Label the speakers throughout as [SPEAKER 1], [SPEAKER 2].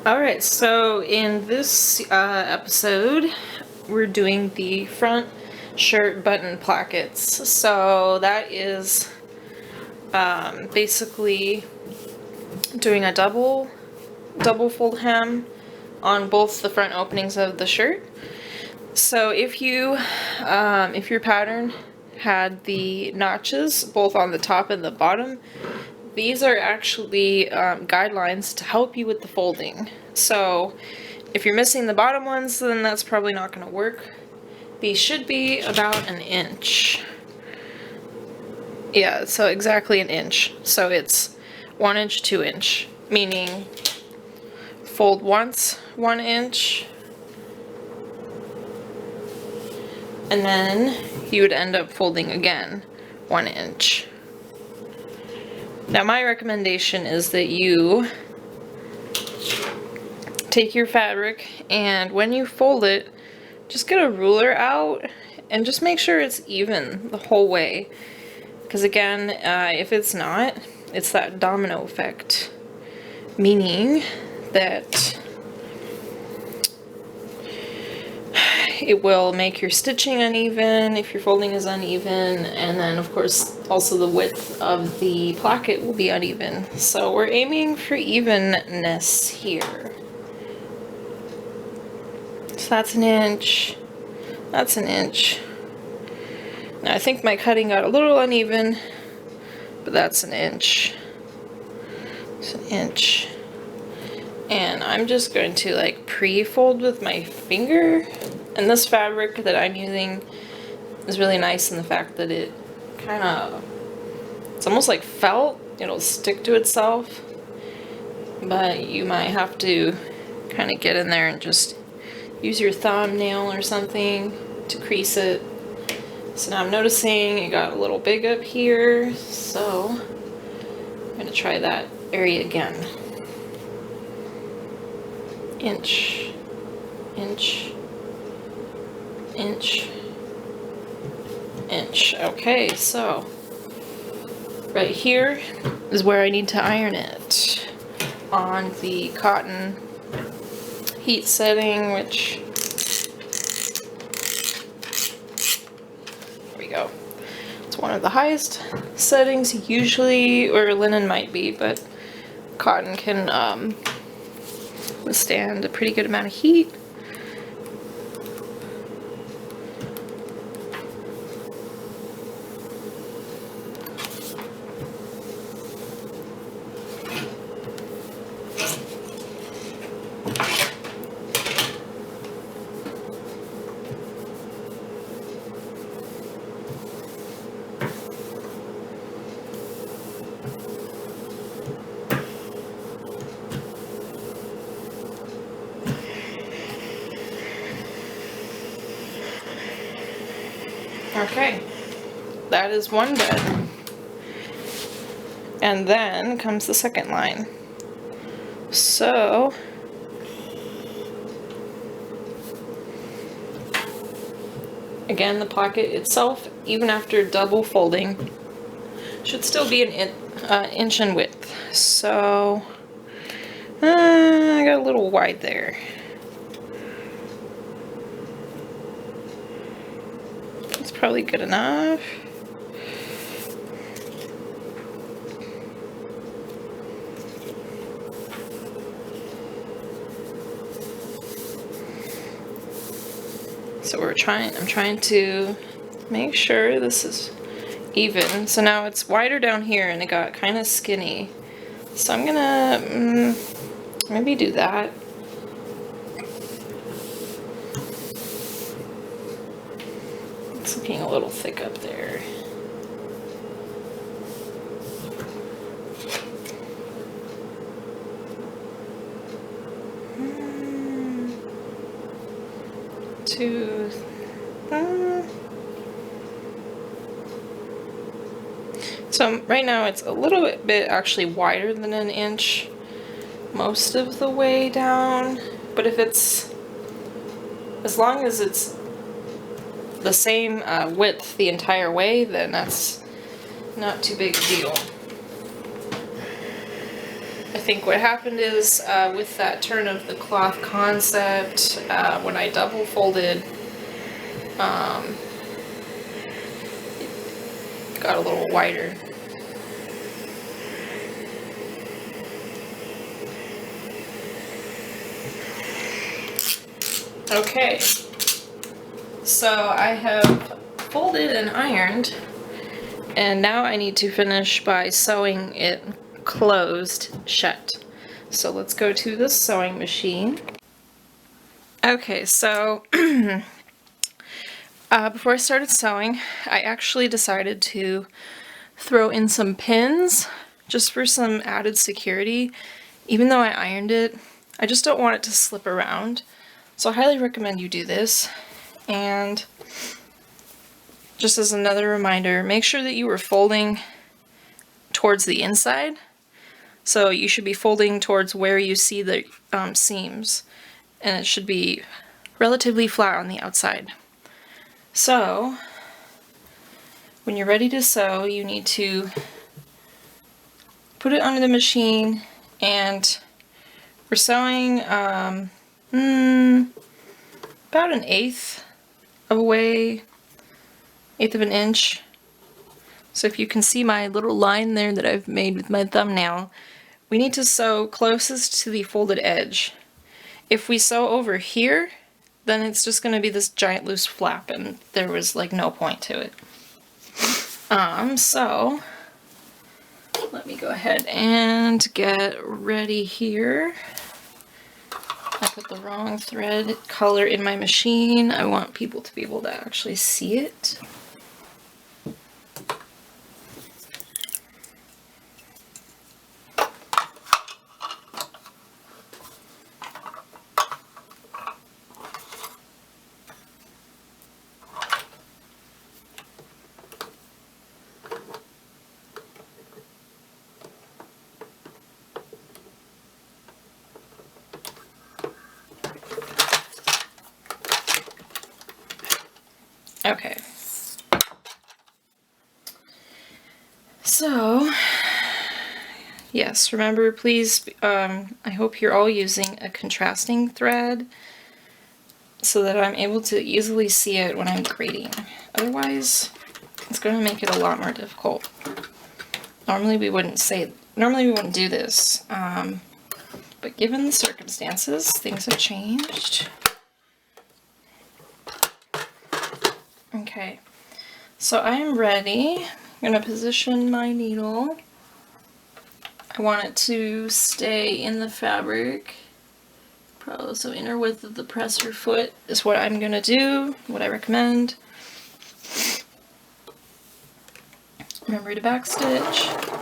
[SPEAKER 1] Alright, so in this episode, we're doing the front shirt button plackets. So that is basically doing a double fold hem on both the front openings of the shirt. So if your pattern had the notches both on the top and the bottom, these are actually guidelines to help you with the folding. So if you're missing the bottom ones, then that's probably not going to work. These should be about an inch. Yeah, so exactly an inch. So it's 1 inch, 2 inch, meaning fold once 1 inch, and then you would end up folding again 1 inch. Now my recommendation is that you take your fabric, and when you fold it, just get a ruler out and just make sure it's even the whole way. Because again, if it's not, it's that domino effect. Meaning that it will make your stitching uneven if your folding is uneven, and then of course also the width of the placket will be uneven. So we're aiming for evenness here. So that's an inch, that's an inch. Now I think my cutting got a little uneven, but that's an inch. It's an inch. And I'm just going to like pre-fold with my finger. And this fabric that I'm using is really nice in the fact that it kind of, it's almost like felt. It'll stick to itself, but you might have to kind of get in there and just use your thumbnail or something to crease it. So now I'm noticing it got a little big up here, so I'm going to try that area again. Inch, inch, inch, inch. Okay, so right here is where I need to iron it on the cotton heat setting, which, there we go. It's one of the highest settings usually, or linen might be, but cotton can withstand a pretty good amount of heat. Okay, that is one bed. And then comes the second line. So again, the pocket itself, even after double folding, should still be an inch in width. So I got a little wide there. That's probably good enough. So I'm trying to make sure this is even. So now it's wider down here and it got kind of skinny. So I'm gonna maybe do that. It's looking a little thick up there. So right now it's a little bit actually wider than an inch most of the way down, but if it's, as long as it's the same width the entire way, then that's not too big a deal. think what happened is with that turn of the cloth concept, when I double folded, it got a little wider. Okay, so I have folded and ironed, and now I need to finish by sewing it closed shut. So let's go to the sewing machine. Okay, so before I started sewing, I actually decided to throw in some pins just for some added security. Even though I ironed it, I just don't want it to slip around. So I highly recommend you do this. And just as another reminder, make sure that you are folding towards the inside. So you should be folding towards where you see the seams, and it should be relatively flat on the outside. So when you're ready to sew, you need to put it under the machine, and we're sewing about 1/8 of a way, 1/8 of an inch. So if you can see my little line there that I've made with my thumbnail, we need to sew closest to the folded edge. If we sew over here, then it's just going to be this giant loose flap, and there was like no point to it. So let me go ahead and get ready here. I put the wrong thread color in my machine. I want people to be able to actually see it. Okay. So, yes, remember, please, I hope you're all using a contrasting thread so that I'm able to easily see it when I'm grading. Otherwise, it's going to make it a lot more difficult. Normally we wouldn't do this, but given the circumstances, things have changed. Okay, so I am ready. I'm going to position my needle. I want it to stay in the fabric. Probably so inner width of the presser foot is what I'm going to do, what I recommend. Remember to backstitch.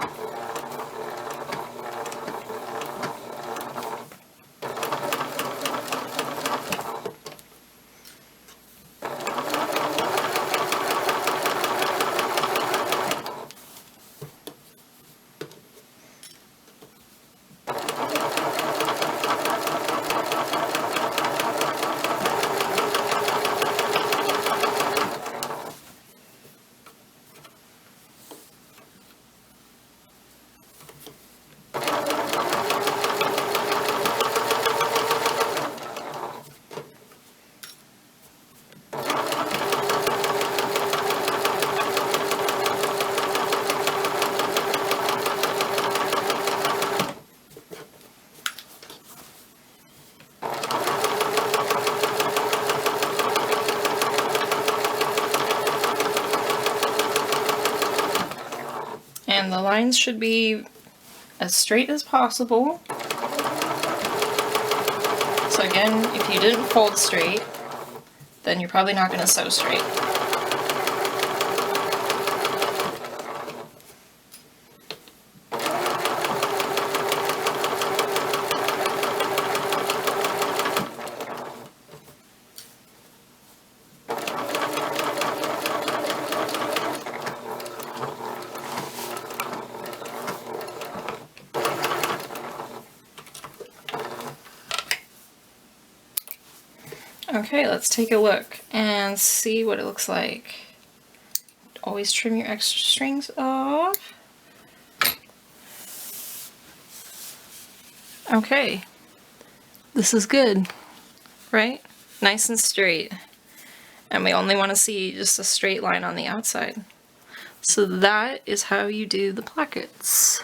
[SPEAKER 1] And the lines should be as straight as possible. So again, if you didn't fold straight, then you're probably not going to sew straight. Okay, let's take a look and see what it looks like. Always trim your extra strings off. Okay, this is good, right? Nice and straight. And we only want to see just a straight line on the outside. So that is how you do the plackets.